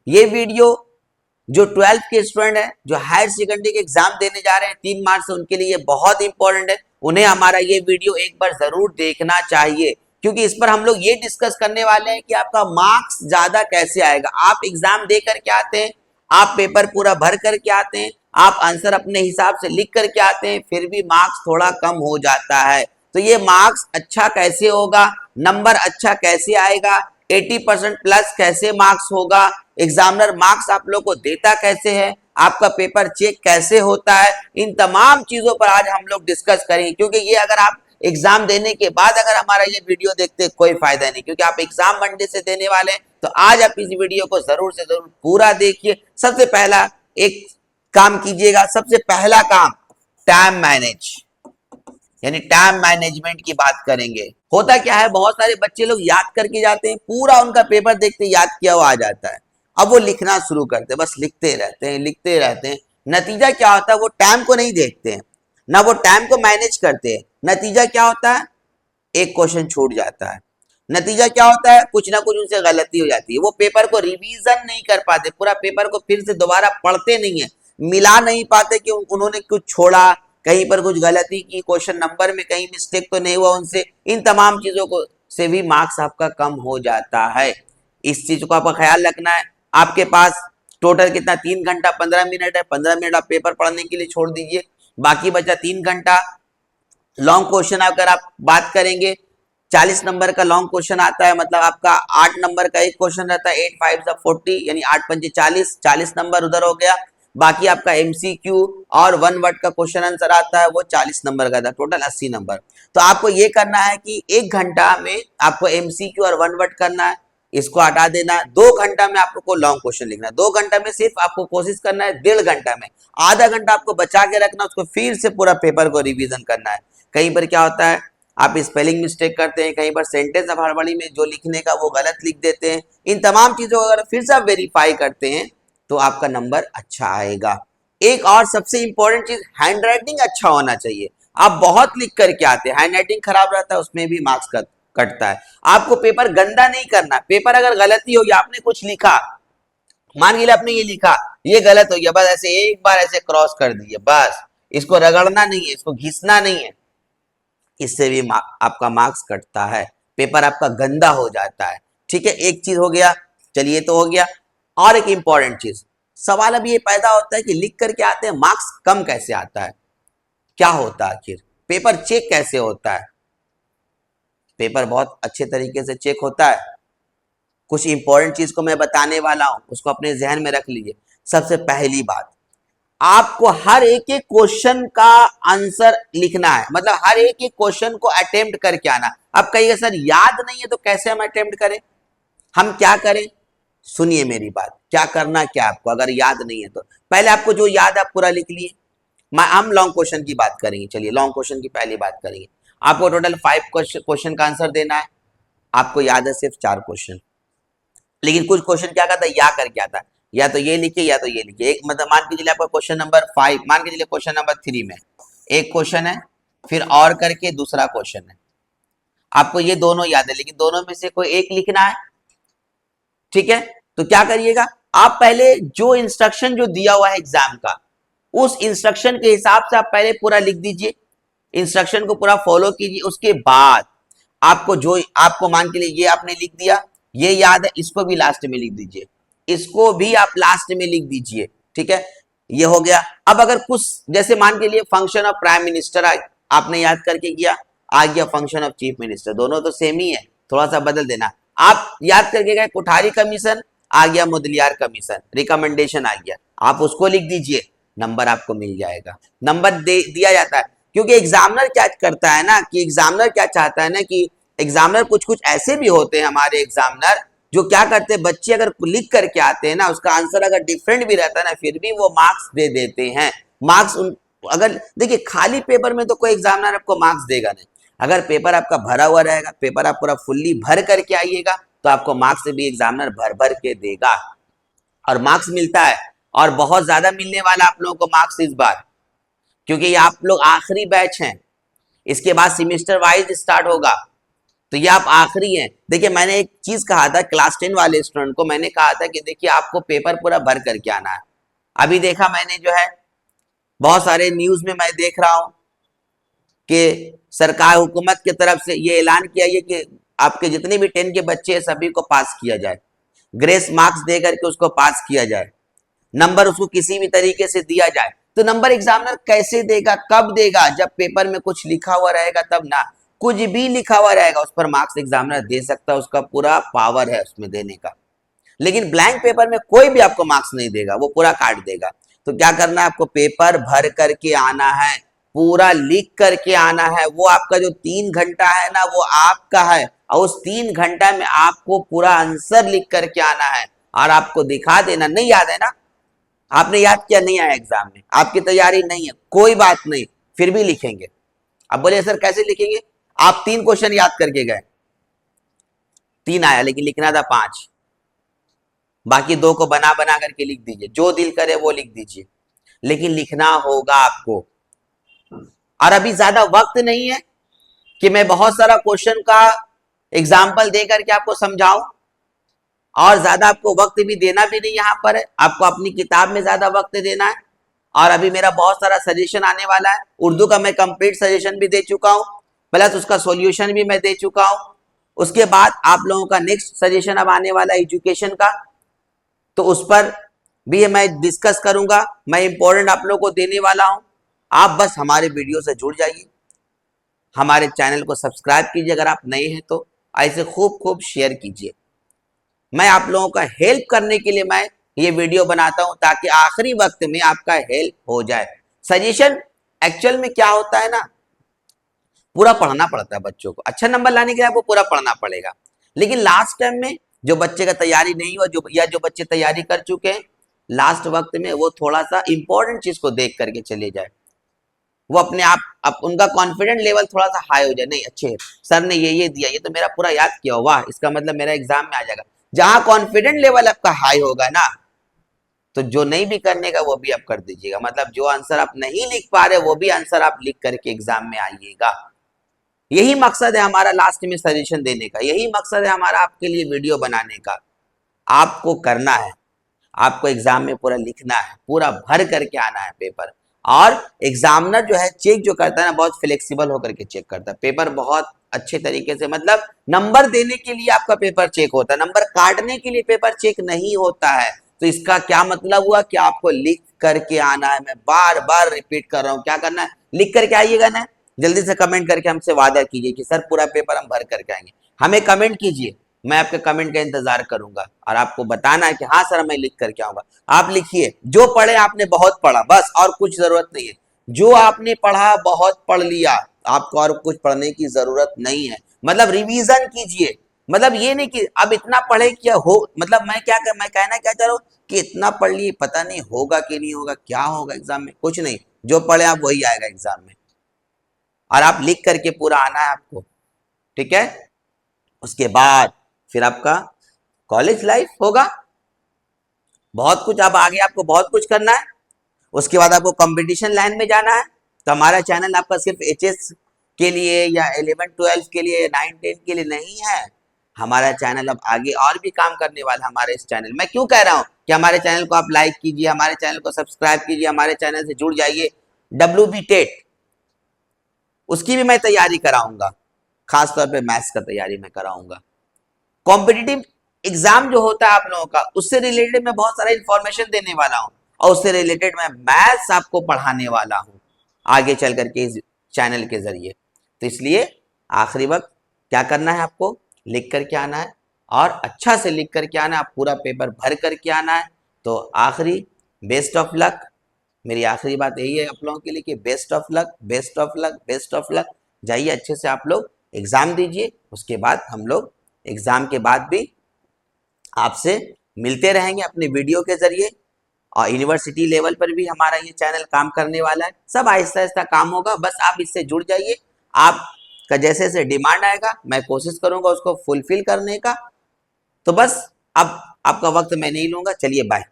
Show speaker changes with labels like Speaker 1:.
Speaker 1: ये वीडियो जो 12th के स्टूडेंट है, जो हायर सेकेंडरी के एग्जाम देने जा रहे हैं 3 मार्च से, उनके लिए ये बहुत इंपॉर्टेंट है। उन्हें हमारा ये वीडियो एक बार जरूर देखना चाहिए, क्योंकि इस पर हम लोग ये डिस्कस करने वाले हैं कि आपका मार्क्स ज्यादा कैसे आएगा। आप एग्जाम दे करके आते हैं, आप पेपर पूरा भर करके आते हैं, आप आंसर अपने हिसाब से लिख करके आते हैं, फिर भी मार्क्स थोड़ा कम हो जाता है। तो ये मार्क्स अच्छा कैसे होगा, नंबर अच्छा कैसे आएगा, 80% प्लस कैसे मार्क्स होगा, एग्जामिनर मार्क्स आप लोग को देता कैसे है, आपका पेपर चेक कैसे होता है, इन तमाम चीजों पर आज हम लोग डिस्कस करेंगे। क्योंकि ये अगर आप एग्जाम देने के बाद अगर हमारा ये वीडियो देखते कोई फायदा नहीं, क्योंकि आप एग्जाम मंडे से देने वाले हैं। तो आज आप इस वीडियो को जरूर से जरूर पूरा देखिए। सबसे पहला एक काम कीजिएगा, सबसे पहला काम टाइम मैनेज, यानी टाइम मैनेजमेंट की बात करेंगे। होता क्या है, बहुत सारे बच्चे लोग याद करके जाते हैं, पूरा उनका पेपर देखते याद किया हुआ आ जाता है। अब वो लिखना शुरू करते हैं, बस लिखते रहते हैं लिखते रहते हैं। नतीजा क्या होता है, वो टाइम को नहीं देखते हैं, ना वो टाइम को मैनेज करते हैं। नतीजा क्या होता है, एक क्वेश्चन छूट जाता है। नतीजा क्या होता है, कुछ ना कुछ उनसे गलती हो जाती है। वो पेपर को रिवीजन नहीं कर पाते, पूरा पेपर को फिर से दोबारा पढ़ते नहीं है, मिला नहीं पाते कि उन्होंने कुछ छोड़ा, कहीं पर कुछ गलती की, क्वेश्चन नंबर में कहीं मिस्टेक तो नहीं हुआ उनसे। इन तमाम चीजों को से भी मार्क्स आपका कम हो जाता है। इस चीज को आपका ख्याल रखना है। आपके पास टोटल कितना, 3 घंटा 15 मिनट है। 15 मिनट आप पेपर पढ़ने के लिए छोड़ दीजिए, बाकी बचा 3 घंटा। लॉन्ग क्वेश्चन अगर आप बात करेंगे, 40 नंबर का लॉन्ग क्वेश्चन आता है, मतलब आपका 8 नंबर का एक क्वेश्चन रहता है, 8 5 40, यानी 8 पंजे 40, 40 नंबर उधर हो गया। बाकी आपका एमसीक्यू और 1 वर्ड का क्वेश्चन आंसर आता है, वो 40 नंबर का था, टोटल 80 नंबर। तो आपको ये करना है कि 1 घंटा में आपको एमसीक्यू और 1 वर्ड करना है, इसको हटा देना। 2 घंटा में आपको लॉन्ग क्वेश्चन लिखना है। 2 घंटा में सिर्फ आपको कोशिश करना है, 1.5 घंटा में आधा घंटा आपको बचा के रखना, उसको फिर से पूरा पेपर को रिवीजन करना है। कहीं पर क्या होता है, आप स्पेलिंग मिस्टेक करते हैं, कहीं पर सेंटेंस आप हड़बड़ी में जो लिखने का वो गलत लिख देते हैं। इन तमाम चीजों को अगर फिर से आप वेरीफाई करते हैं तो आपका नंबर अच्छा आएगा। एक और सबसे इंपॉर्टेंट चीज, हैंड राइटिंग अच्छा होना चाहिए। आप बहुत लिख करके आते हैं, हैंड राइटिंग खराब रहता है, उसमें भी मार्क्स कटता है। आपको पेपर गंदा नहीं करना। पेपर अगर गलती हो गया, आपने कुछ लिखा, मान लीजिए आपने ये लिखा, ये गलत हो गया, बस ऐसे एक बार ऐसे क्रॉस कर दीजिए, बस इसको रगड़ना नहीं है, इसको घिसना नहीं है, इससे भी आपका मार्क्स कटता है, पेपर आपका गंदा हो जाता है। ठीक है, एक चीज हो गया, चलिए तो हो गया। और एक इंपॉर्टेंट चीज, सवाल अब ये पैदा होता है कि लिख करके आते हैं, मार्क्स कम कैसे आता है, क्या होता है आखिर, पेपर चेक कैसे होता है। पेपर बहुत अच्छे तरीके से चेक होता है। कुछ इंपॉर्टेंट चीज को मैं बताने वाला हूं, उसको अपने जहन में रख लीजिए। सबसे पहली बात, आपको हर एक एक क्वेश्चन का आंसर लिखना है, मतलब हर एक एक क्वेश्चन को अटेम्प्ट करके आना। अब कहिए सर याद नहीं है तो कैसे हम अटेम्प्ट करें, हम क्या करें, सुनिए मेरी बात, क्या करना क्या आपको, अगर याद नहीं है तो पहले आपको जो याद है आप पूरा लिख लिए। हम लॉन्ग क्वेश्चन की बात करेंगे, चलिए लॉन्ग क्वेश्चन की पहली बात करेंगे। आपको टोटल 5 क्वेश्चन का आंसर देना है, आपको याद है सिर्फ 4 क्वेश्चन, लेकिन कुछ क्वेश्चन क्या करता है, या करके आता है, या तो ये लिखिए या तो ये लिखिए। एक मतलब मान के चलिए आपका क्वेश्चन नंबर 5, मान के चलिए क्वेश्चन नंबर 3 में एक क्वेश्चन है, फिर और करके दूसरा क्वेश्चन है। आपको ये दोनों याद है, लेकिन दोनों में से कोई एक लिखना है। ठीक है, तो क्या करिएगा, आप पहले जो इंस्ट्रक्शन जो दिया हुआ है एग्जाम का, उस इंस्ट्रक्शन के हिसाब से आप पहले पूरा लिख दीजिए, इंस्ट्रक्शन को पूरा फॉलो कीजिए। उसके बाद आपको जो आपको मान के लिए ये आपने लिख दिया, ये याद है, इसको भी लास्ट में लिख दीजिए, इसको भी आप लास्ट में लिख दीजिए। ठीक है, ये हो गया। अब अगर कुछ जैसे मान के लिए फंक्शन ऑफ प्राइम मिनिस्टर आपने याद करके किया, आ गया फंक्शन ऑफ चीफ मिनिस्टर, दोनों तो सेम ही है, थोड़ा सा बदल देना। आप याद करके गए कोठारी कमीशन, आ गया मुदलियार कमीशन, रिकमेंडेशन आ गया, आप उसको लिख दीजिए, नंबर आपको मिल जाएगा। नंबर दिया जाता है, क्योंकि एग्जामिनर क्या करता है ना, कि एग्जामिनर क्या चाहता है ना, कि एग्जामिनर कुछ ऐसे भी होते हैं हमारे एग्जामिनर, जो क्या करते हैं, बच्चे अगर लिख करके आते हैं ना, उसका आंसर अगर डिफरेंट भी रहता है ना, फिर भी वो मार्क्स दे देते हैं। मार्क्स अगर देखिए खाली पेपर में तो कोई एग्जामिनर आपको मार्क्स देगा नहीं, अगर पेपर आपका भरा हुआ रहेगा, पेपर आप पूरा फुल्ली भर करके आइएगा, तो आपको मार्क्स से भी एग्जामिनर भर भर के देगा और मार्क्स मिलता है। और बहुत ज्यादा मिलने वाला आप लोगों को मार्क्स इस बार, क्योंकि आप लोग आखिरी बैच हैं, इसके बाद सेमेस्टर वाइज स्टार्ट होगा। तो ये आप आखिरी हैं। देखिए मैंने एक चीज कहा था क्लास 10 वाले स्टूडेंट को, मैंने कहा था कि देखिए आपको पेपर पूरा भर करके आना है। अभी देखा मैंने जो है बहुत सारे न्यूज में मैं देख रहा हूं कि सरकार हुकूमत की तरफ से ये ऐलान किया है कि आपके जितने भी 10 के बच्चे हैं सभी को पास किया जाए, ग्रेस मार्क्स दे करके उसको पास किया जाए, नंबर उसको किसी भी तरीके से दिया जाए। तो नंबर एग्जामिनर कैसे देगा, कब देगा? जब पेपर में कुछ लिखा हुआ रहेगा तब ना। कुछ भी लिखा हुआ रहेगा उस पर मार्क्स एग्जामिनर दे सकता है, उसका पूरा पावर है उसमें देने का। लेकिन ब्लैंक पेपर में कोई भी आपको मार्क्स नहीं देगा, वो पूरा काट देगा। तो क्या करना है आपको? पेपर भर करके आना है, पूरा लिख करके आना है। वो आपका जो 3 घंटा है ना वो आपका है, और उस 3 घंटा में आपको पूरा आंसर लिख करके आना है और आपको दिखा देना। नहीं याद है ना, आपने याद किया नहीं आया एग्जाम में, आपकी तैयारी नहीं है, कोई बात नहीं, फिर भी लिखेंगे। अब बोले सर कैसे लिखेंगे? आप 3 क्वेश्चन याद करके गए, 3 आया लेकिन लिखना था 5, बाकी 2 को बना बना करके लिख दीजिए, जो दिल करे वो लिख दीजिए, लेकिन लिखना होगा आपको। और अभी ज्यादा वक्त नहीं है कि मैं बहुत सारा क्वेश्चन का एग्जाम्पल दे करके आपको समझाऊं, और ज्यादा आपको वक्त भी देना भी नहीं यहाँ पर है, आपको अपनी किताब में ज्यादा वक्त देना है। और अभी मेरा बहुत सारा सजेशन आने वाला है, उर्दू का मैं कंप्लीट सजेशन भी दे चुका हूँ, प्लस उसका सॉल्यूशन भी मैं दे चुका हूँ। उसके बाद आप लोगों का नेक्स्ट सजेशन अब आने वाला है एजुकेशन का, तो उस पर भी मैं डिस्कस करूंगा, मैं इंपॉर्टेंट आप लोगों को देने वाला हूं। आप बस हमारे वीडियो से जुड़ जाइए, हमारे चैनल को सब्सक्राइब कीजिए अगर आप नए हैं तो, ऐसे खूब खूब शेयर कीजिए। मैं आप लोगों का हेल्प करने के लिए मैं ये वीडियो बनाता हूं, ताकि आखिरी वक्त में आपका हेल्प हो जाए। सजेशन एक्चुअल में क्या होता है ना, पूरा पढ़ना पड़ता है बच्चों को, अच्छा नंबर लाने के लिए आपको पूरा पढ़ना पड़ेगा। लेकिन लास्ट टाइम में जो बच्चे का तैयारी नहीं हुआ, जो बच्चे तैयारी कर चुके हैं, लास्ट वक्त में वो थोड़ा सा इंपॉर्टेंट चीज को देख करके चले जाए, वो अपने आप उनका कॉन्फिडेंट लेवल थोड़ा सा हाई हो जाए। नहीं अच्छे सर ने ये दिया, ये तो मेरा पूरा याद किया, वाह इसका मतलब मेरा एग्जाम में आ जाएगा। जहां कॉन्फिडेंट लेवल आपका हाई होगा ना, तो जो नहीं भी करने का वो भी आप कर दीजिएगा। मतलब जो आंसर आप नहीं लिख पा रहे वो भी आंसर आप लिख करके एग्जाम में आइएगा। यही मकसद है हमारा लास्ट में सजेशन देने का, यही मकसद है हमारा आपके लिए वीडियो बनाने का। आपको करना है, आपको एग्जाम में पूरा लिखना है, पूरा भर करके आना है पेपर। और एग्जामिनर जो है चेक जो करता है ना, बहुत फ्लेक्सिबल होकर के चेक करता है पेपर, बहुत अच्छे तरीके से। मतलब नंबर देने के लिए आपका पेपर चेक होता है, नंबर काटने के लिए पेपर चेक नहीं होता है। तो इसका क्या मतलब हुआ कि आपको लिख करके आना है। मैं बार बार रिपीट कर रहा हूं, क्या करना है? लिख करके आइएगा ना। जल्दी से कमेंट करके हमसे वादा कीजिए कि सर पूरा पेपर हम भर करके आएंगे। हमें कमेंट कीजिए, मैं आपके कमेंट का इंतजार करूंगा, और आपको बताना है कि हाँ सर मैं लिख करके आऊंगा। आप लिखिए, जो पढ़े आपने बहुत पढ़ा, बस और कुछ जरूरत नहीं है। जो आपने पढ़ा बहुत पढ़ लिया, आपको और कुछ पढ़ने की जरूरत नहीं है। मतलब रिवीजन कीजिए, मतलब ये नहीं कि अब इतना पढ़े क्या हो, मतलब मैं कहना क्या चाह रहा हूँ कि इतना पढ़ लिए पता नहीं होगा कि नहीं होगा, क्या होगा एग्जाम में, कुछ नहीं, जो पढ़े आप वही आएगा एग्जाम में, और आप लिख करके पूरा आना है आपको, ठीक है। उसके बाद फिर आपका कॉलेज लाइफ होगा, बहुत कुछ अब आगे आपको बहुत कुछ करना है। उसके बाद आपको कंपटीशन लाइन में जाना है। तो हमारा चैनल आपका सिर्फ एचएस के लिए या 11-12 के लिए, 9-10 के लिए नहीं है। हमारा चैनल अब आगे और भी काम करने वाला है। हमारे इस चैनल, मैं क्यों कह रहा हूं कि हमारे चैनल को आप लाइक कीजिए, हमारे चैनल को सब्सक्राइब कीजिए, हमारे चैनल से जुड़ जाइए। WB टेट उसकी भी मैं तैयारी कराऊंगा, खासतौर पे मैथ्स का तैयारी मैं कराऊंगा। कॉम्पिटिटिव एग्जाम जो होता है आप लोगों का, उससे रिलेटेड मैं बहुत सारा इंफॉर्मेशन देने वाला हूं, और उससे रिलेटेड मैं मैथ्स आपको पढ़ाने वाला हूं आगे चल करके इस चैनल के जरिए। तो इसलिए आखिरी वक्त क्या करना है, आपको लिख करके आना है, और अच्छा से लिख करके आना है, आप पूरा पेपर भर करके आना है। तो आखिरी बेस्ट ऑफ लक, मेरी आखिरी बात यही है आप लोगों के लिए कि best of luck, best of luck, best of luck. जाइए अच्छे से आप लोग एग्जाम दीजिए, उसके बाद हम लोग एग्जाम के बाद भी आपसे मिलते रहेंगे अपने वीडियो के जरिए, और यूनिवर्सिटी लेवल पर भी हमारा ये चैनल काम करने वाला है। सब आहिस्ता आहिस्ता काम होगा, बस आप इससे जुड़ जाइए। आपका जैसे जैसे डिमांड आएगा मैं कोशिश करूंगा उसको फुलफिल करने का। तो बस अब आपका वक्त मैं नहीं लूंगा, चलिए बाय।